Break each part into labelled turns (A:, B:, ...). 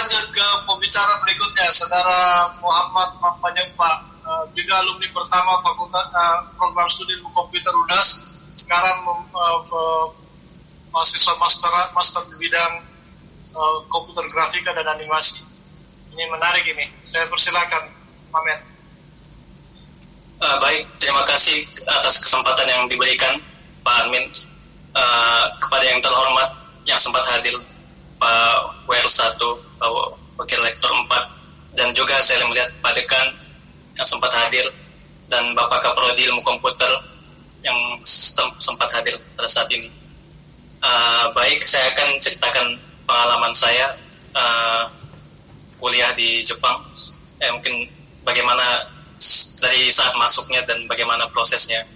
A: lanjut ke pembicara berikutnya, Saudara Muhammad Mapanyempa, juga alumni pertama Fakultas Program Studi Ilmu Komputer UNAS, sekarang mahasiswa master di bidang komputer grafika dan animasi. Ini menarik ini. Saya persilakan, Pak Men.
B: Baik, terima kasih atas kesempatan yang diberikan Pak Admin. Kepada yang terhormat yang sempat hadir, Pak WR1, Pak Wakil Lektor 4, dan juga saya melihat Pak Dekan yang sempat hadir, dan Bapak Kaprodi Ilmu Komputer yang sempat hadir pada saat ini. Baik, saya akan ceritakan pengalaman saya kuliah di Jepang. Mungkin bagaimana dari saat masuknya dan bagaimana prosesnya.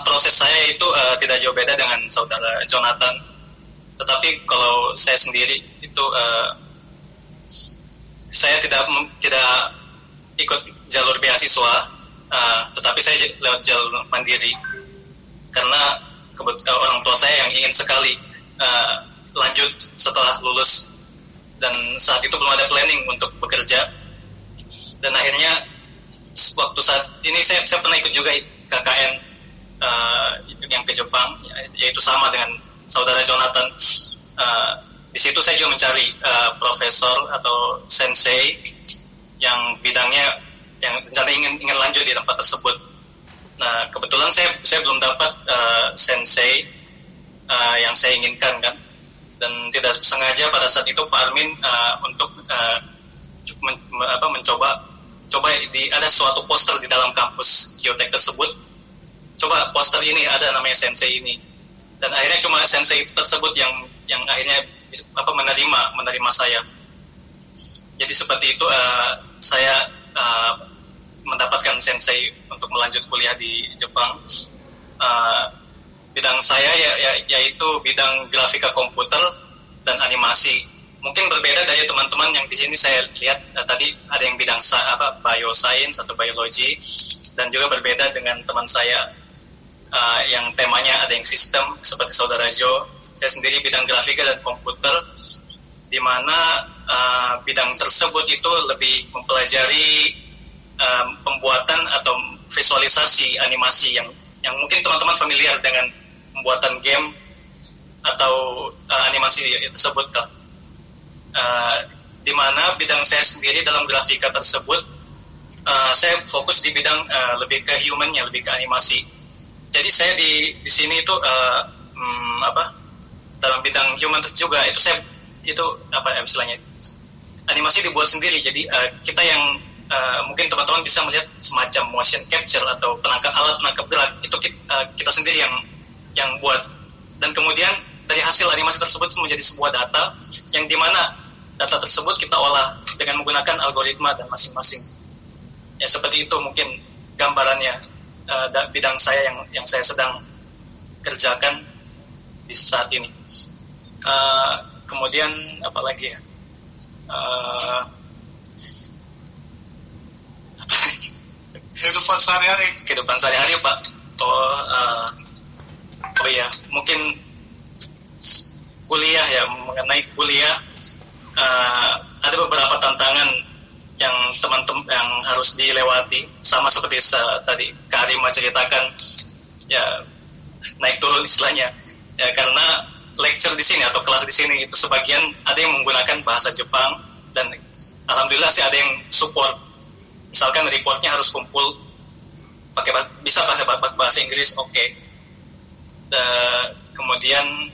B: Proses saya itu tidak jauh beda dengan saudara Jonathan, tetapi kalau saya sendiri itu saya tidak ikut jalur beasiswa, tetapi saya lewat jalur mandiri karena orang tua saya yang ingin sekali lanjut setelah lulus, dan saat itu belum ada planning untuk bekerja, dan akhirnya waktu saat ini saya pernah ikut juga KKN yang ke Jepang, yaitu sama dengan saudara Jonathan. Di situ saya juga mencari profesor atau sensei yang bidangnya yang rencana ingin lanjut di tempat tersebut. Nah, kebetulan saya belum dapat sensei yang saya inginkan kan, dan tidak sengaja pada saat itu Pak Armin untuk mencoba ada suatu poster di dalam kampus Kyotek tersebut. Coba poster ini ada namanya sensei ini, dan akhirnya cuma sensei tersebut yang akhirnya menerima saya. Jadi seperti itu saya mendapatkan sensei untuk melanjut kuliah di Jepang. Bidang saya yaitu bidang grafika komputer dan animasi. Mungkin berbeda dari teman-teman yang di sini saya lihat tadi ada yang bidang bioscience atau biologi, dan juga berbeda dengan teman saya yang temanya ada yang sistem seperti saudara Jo. Saya sendiri bidang grafika dan komputer, di mana bidang tersebut itu lebih mempelajari pembuatan atau visualisasi animasi yang mungkin teman-teman familiar dengan pembuatan game atau animasi tersebut. Di mana bidang saya sendiri dalam grafika tersebut saya fokus di bidang lebih ke human-nya, lebih ke animasi. Jadi saya di sini itu dalam bidang human juga itu saya istilahnya animasi dibuat sendiri. Jadi kita yang mungkin teman-teman bisa melihat semacam motion capture atau alat penangkap gerak itu kita sendiri yang buat, dan kemudian dari hasil animasi tersebut itu menjadi sebuah data yang dimana data tersebut kita olah dengan menggunakan algoritma dan masing-masing. Ya seperti itu mungkin gambarannya bidang saya yang saya sedang kerjakan di saat ini. Kemudian apa lagi ya?
A: Kehidupan sehari-hari Pak. Oh ya, mungkin kuliah ya, mengenai kuliah ada beberapa tantangan yang teman-teman yang harus dilewati, sama seperti tadi Kak Arima ceritakan ya, naik turun istilahnya ya, karena lecture di sini atau kelas di sini itu sebagian ada yang menggunakan bahasa Jepang, dan alhamdulillah sih ada yang support. Misalkan reportnya harus kumpul bisa bahasa Inggris, oke. Kemudian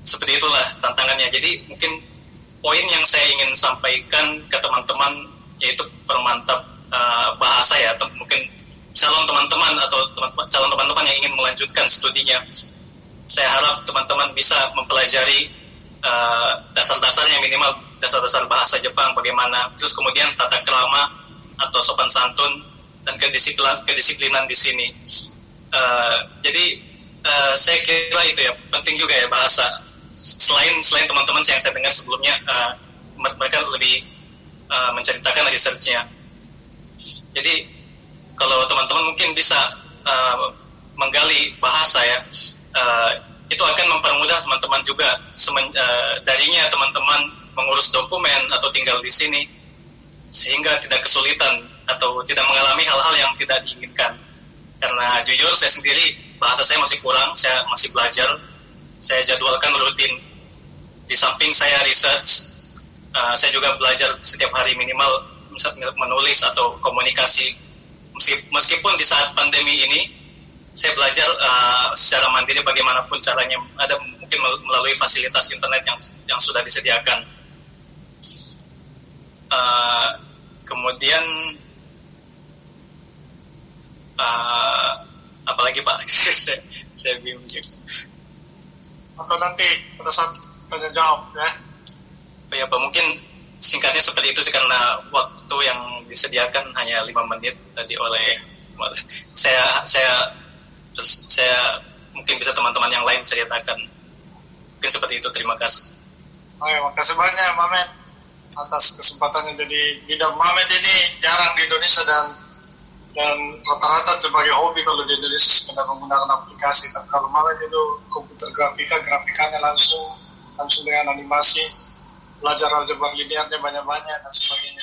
A: seperti itulah tantangannya. Jadi mungkin poin yang saya ingin sampaikan ke teman-teman yaitu permantap bahasa ya, atau mungkin calon teman-teman yang ingin melanjutkan studinya. Saya harap teman-teman bisa mempelajari dasar-dasarnya, minimal dasar-dasar bahasa Jepang bagaimana, terus kemudian tata krama atau sopan santun dan kedisiplinan di sini. Jadi saya kira itu ya, penting juga ya bahasa. Selain teman-teman yang saya dengar sebelumnya, mereka lebih menceritakan research-nya. Jadi kalau teman-teman mungkin bisa menggali bahasa ya, itu akan mempermudah teman-teman juga darinya teman-teman mengurus dokumen atau tinggal di sini, sehingga tidak kesulitan atau tidak mengalami hal-hal yang tidak diinginkan. Karena jujur saya sendiri bahasa saya masih kurang, saya masih belajar. Saya jadwalkan rutin. Di samping saya research, saya juga belajar setiap hari minimal menulis atau komunikasi. Meskipun di saat pandemi ini saya belajar secara mandiri bagaimanapun caranya, ada mungkin melalui fasilitas internet yang sudah disediakan. Kemudian apalagi Pak, saya bingung juga.
C: Atau nanti pada saat tanya jawab ya.
A: Oh ya Pak, mungkin singkatnya seperti itu sih, karena waktu yang disediakan hanya 5 menit tadi oleh saya mungkin bisa teman-teman yang lain ceritakan. Mungkin seperti itu, terima kasih.
C: Oke, makasih banyak Mamet atas kesempatannya. Jadi bidang Mamet ini jarang di Indonesia dan rata-rata sebagai hobi kalau di Indonesia sekedar menggunakan aplikasi. Tapi kalau Mamet itu komputer grafikanya langsung dengan animasi, belajar aljabar linearnya banyak-banyak dan sebagainya.